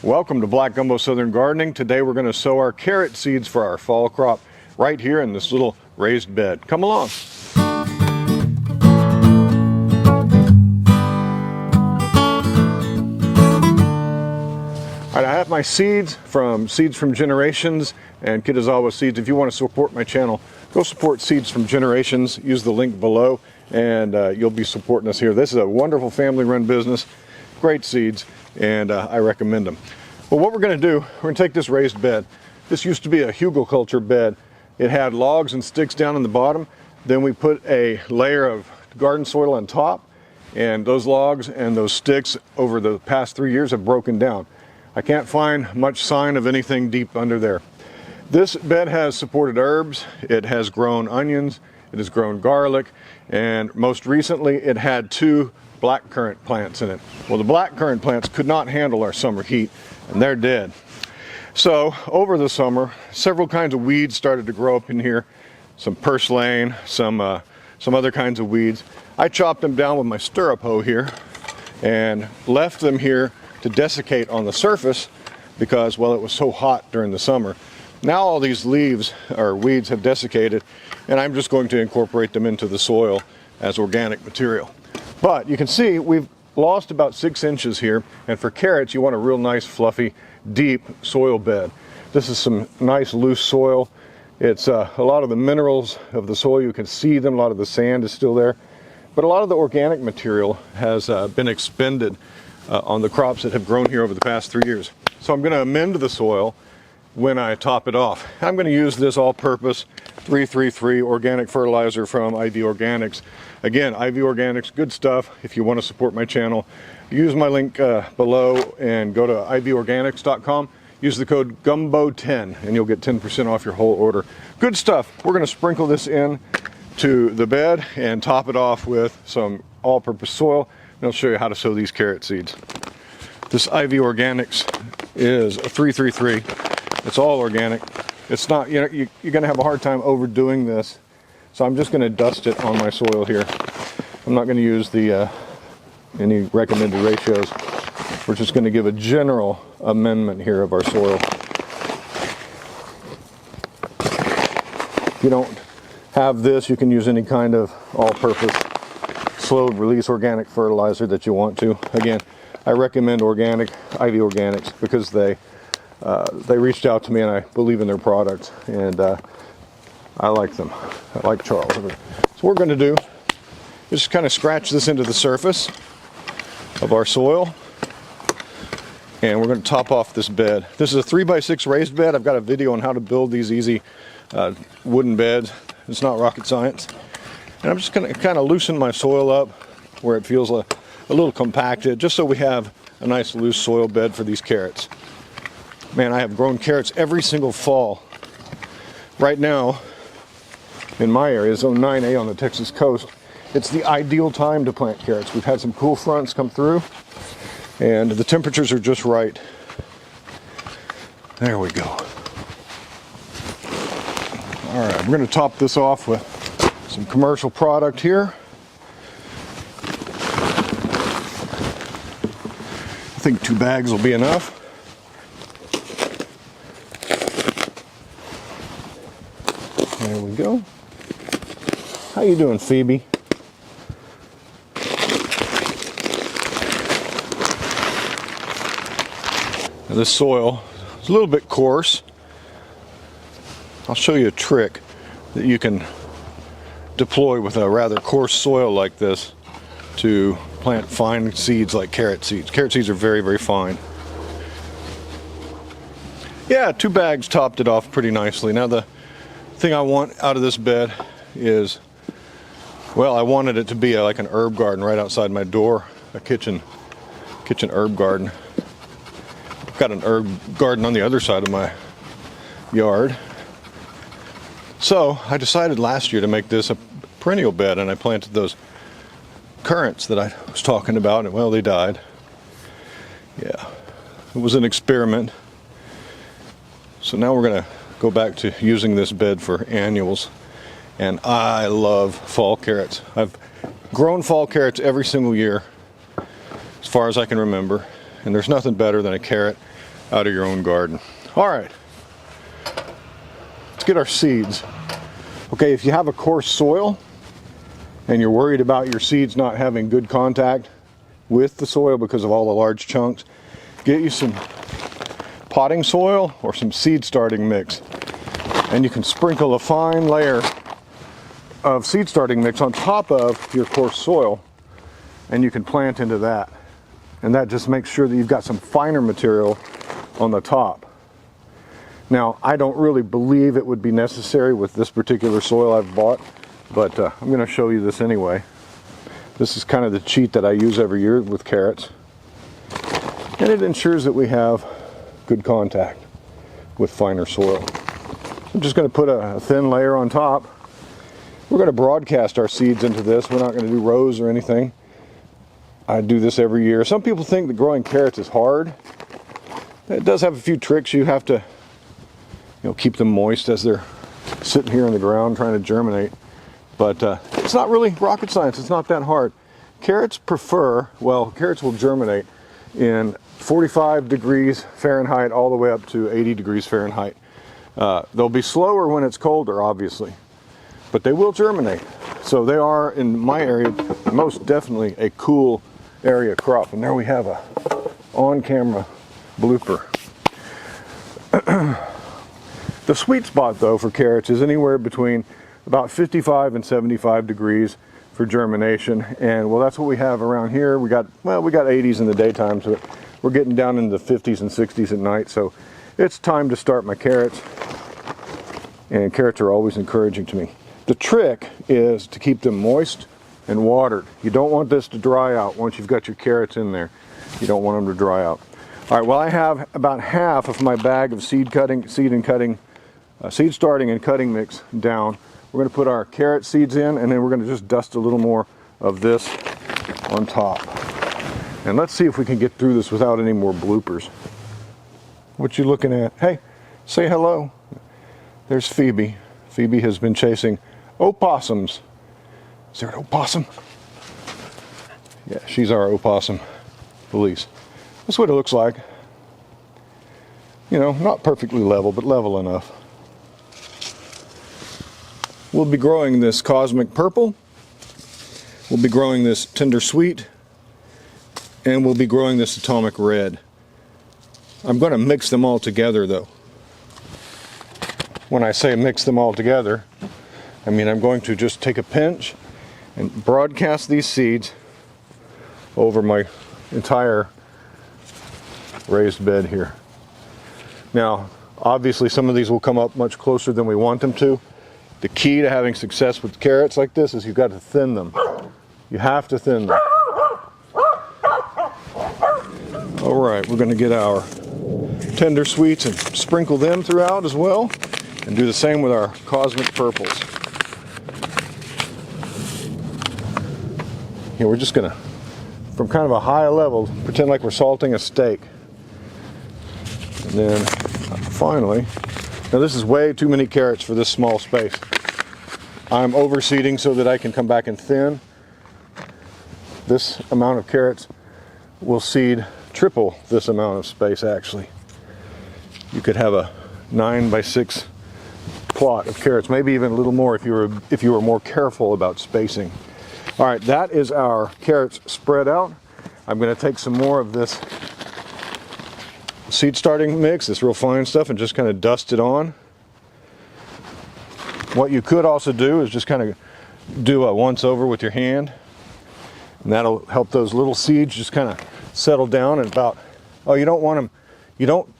Welcome to Black Gumbo Southern Gardening. Today we're going to sow our carrot seeds for our fall crop right here in this little raised bed. Come along. All right, I have my seeds from Generations and Kitazawa Seeds. If you want to support my channel, go support Seeds from Generations. Use the link below and you'll be supporting us here. This is a wonderful family-run business. Great seeds, and I recommend them. Well, what we're going to do, we're going to take this raised bed. This used to be a hugelkultur bed. It had logs and sticks down in the bottom. Then we put a layer of garden soil on top, and those logs and those sticks over the past 3 years have broken down. I can't find much sign of anything deep under there. This bed has supported herbs. It has grown onions. It has grown garlic, and most recently it had 2 blackcurrant plants in it. Well, the blackcurrant plants could not handle our summer heat, and they're dead. So over the summer, several kinds of weeds started to grow up in here. Some purslane, some other kinds of weeds. I chopped them down with my stirrup hoe here and left them here to desiccate on the surface because, well, it was so hot during the summer. Now all these leaves or weeds have desiccated, and I'm just going to incorporate them into the soil as organic material. But you can see we've lost about 6 inches here, and for carrots you want a real nice fluffy deep soil bed. This is some nice loose soil. It's a lot of the minerals of the soil, you can see them, a lot of the sand is still there, but a lot of the organic material has been expended on the crops that have grown here over the past 3 years. So I'm going to amend the soil when I top it off. I'm going to use this all-purpose 333 organic fertilizer from IV Organics. Again, IV Organics, good stuff. If you want to support my channel, use my link below and go to ivorganics.com. Use the code GUMBO10 and you'll get 10% off your whole order. Good stuff. We're going to sprinkle this in to the bed and top it off with some all-purpose soil, and I'll show you how to sow these carrot seeds. This IV Organics is a 333. It's all organic. It's not, you know, you're going to have a hard time overdoing this. So I'm just going to dust it on my soil here. I'm not going to use the any recommended ratios. We're just going to give a general amendment here of our soil. If you don't have this, you can use any kind of all-purpose slowed release organic fertilizer that you want to. Again, I recommend organic, IV Organics, because they reached out to me and I believe in their products, and I like them. I like Charles. So what we're going to do is just kind of scratch this into the surface of our soil, and we're going to top off this bed. This is a 3x6 raised bed. I've got a video on how to build these easy wooden beds. It's not rocket science. And I'm just going to kind of loosen my soil up where it feels a little compacted, just so we have a nice loose soil bed for these carrots. Man, I have grown carrots every single fall. Right now, in my area, zone 9A on the Texas coast, it's the ideal time to plant carrots. We've had some cool fronts come through, and the temperatures are just right. There we go. All right, we're going to top this off with some commercial product here. I think 2 bags will be enough. There we go. How you doing, Phoebe? Now this soil is a little bit coarse. I'll show you a trick that you can deploy with a rather coarse soil like this to plant fine seeds like carrot seeds. Carrot seeds are very, very fine. Yeah, 2 bags topped it off pretty nicely. Now the thing I want out of this bed is, well, I wanted it to be like an herb garden right outside my door, a kitchen herb garden. I've got an herb garden on the other side of my yard. So I decided last year to make this a perennial bed, and I planted those currants that I was talking about, and well, they died. Yeah, it was an experiment. So now we're going to go back to using this bed for annuals, and I love fall carrots. I've grown fall carrots every single year as far as I can remember, and there's nothing better than a carrot out of your own garden. All right, let's get our seeds. Okay, if you have a coarse soil and you're worried about your seeds not having good contact with the soil because of all the large chunks, get you some potting soil or some seed starting mix, and you can sprinkle a fine layer of seed starting mix on top of your coarse soil, and you can plant into that, and that just makes sure that you've got some finer material on the top. Now, I don't really believe it would be necessary with this particular soil I've bought, but I'm going to show you this anyway. This is kind of the cheat that I use every year with carrots, and it ensures that we have good contact with finer soil. I'm just going to put a thin layer on top. We're going to broadcast our seeds into this. We're not going to do rows or anything. I do this every year. Some people think that growing carrots is hard. It does have a few tricks. You have to, keep them moist as they're sitting here in the ground trying to germinate. But it's not really rocket science. It's not that hard. Carrots carrots will germinate in 45 degrees Fahrenheit all the way up to 80 degrees Fahrenheit. They'll be slower when it's colder, obviously, but they will germinate. So they are, in my area, most definitely a cool area crop. And there we have a on-camera blooper. The sweet spot, though, for carrots is anywhere between about 55 and 75 degrees for germination. And well, that's what we have around here. We got 80s in the daytime, so we're getting down into the 50s and 60s at night. So it's time to start my carrots. And carrots are always encouraging to me. The trick is to keep them moist and watered. You don't want this to dry out once you've got your carrots in there. You don't want them to dry out. All right, well, I have about half of my bag of seed starting and cutting mix down. We're going to put our carrot seeds in, and then we're going to just dust a little more of this on top. And let's see if we can get through this without any more bloopers. What you looking at? Hey, say hello. There's Phoebe. Phoebe has been chasing opossums. Is there an opossum? Yeah, she's our opossum police. That's what it looks like. Not perfectly level, but level enough. We'll be growing this cosmic purple. We'll be growing this tender sweet. And we'll be growing this atomic red. I'm going to mix them all together, though. When I say mix them all together, I mean I'm going to just take a pinch and broadcast these seeds over my entire raised bed here. Now, obviously some of these will come up much closer than we want them to. The key to having success with carrots like this is you've got to thin them. You have to thin them. All right, we're going to get our tender sweets and sprinkle them throughout as well. And do the same with our cosmic purples. We're just going to, from kind of a high level, pretend like we're salting a steak. And then finally, now this is way too many carrots for this small space. I'm overseeding so that I can come back and thin. This amount of carrots will seed triple this amount of space, actually. You could have a 9x6 plot of carrots, maybe even a little more if you were more careful about spacing. All right, that is our carrots spread out. I'm going to take some more of this seed starting mix, this real fine stuff, and just kind of dust it on. What you could also do is just kind of do a once over with your hand, and that'll help those little seeds just kind of settle down. And you don't want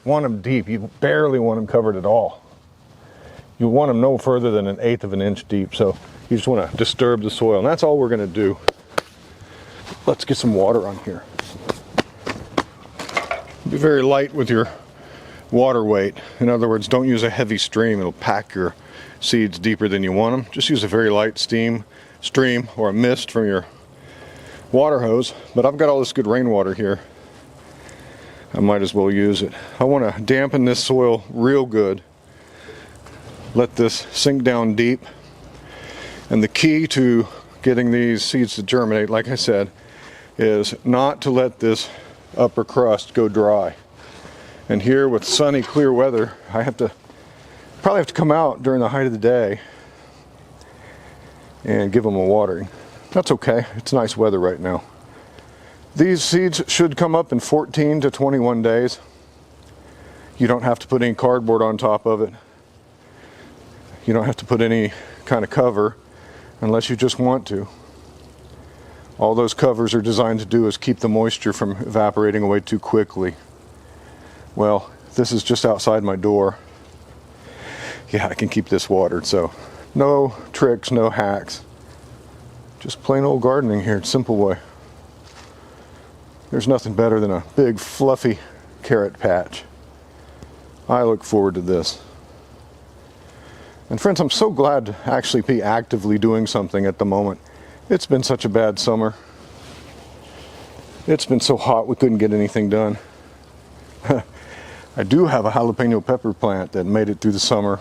them deep. You barely want them covered at all. You want them no further than 1/8 of an inch deep, so you just want to disturb the soil, and that's all we're going to do. Let's get some water on here. Be very light with your water weight. In other words, don't use a heavy stream. It'll pack your seeds deeper than you want them. Just use a very light stream or a mist from your water hose. But I've got all this good rainwater here. I might as well use it. I want to dampen this soil real good. Let this sink down deep. And the key to getting these seeds to germinate, like I said, is not to let this upper crust go dry. And here with sunny, clear weather, I probably have to come out during the height of the day and give them a watering. That's okay, it's nice weather right now. These seeds should come up in 14 to 21 days. You don't have to put any cardboard on top of it. You don't have to put any kind of cover unless you just want to. All those covers are designed to do is keep the moisture from evaporating away too quickly. Well, this is just outside my door. Yeah, I can keep this watered, so no tricks, no hacks. Just plain old gardening here, simple way. There's nothing better than a big fluffy carrot patch. I look forward to this. And friends, I'm so glad to actually be actively doing something at the moment. It's been such a bad summer. It's been so hot we couldn't get anything done. I do have a jalapeno pepper plant that made it through the summer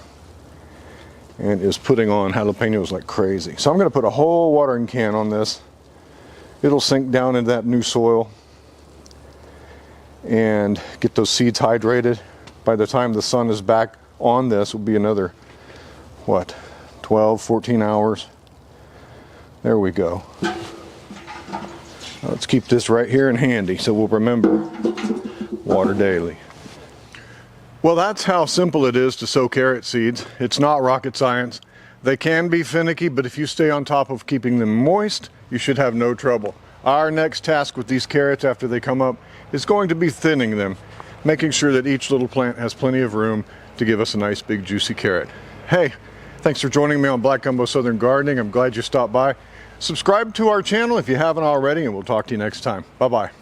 and is putting on jalapenos like crazy. So I'm going to put a whole watering can on this. It'll sink down into that new soil and get those seeds hydrated. By the time the sun is back on this, will be another, what, 12, 14 hours. There we go. Let's keep this right here and handy so we'll remember, water daily. Well, that's how simple it is to sow carrot seeds. It's not rocket science. They can be finicky, but if you stay on top of keeping them moist, you should have no trouble. Our next task with these carrots after they come up is going to be thinning them, making sure that each little plant has plenty of room to give us a nice big juicy carrot. Hey, thanks for joining me on Black Gumbo Southern Gardening. I'm glad you stopped by. Subscribe to our channel if you haven't already, and we'll talk to you next time. Bye-bye.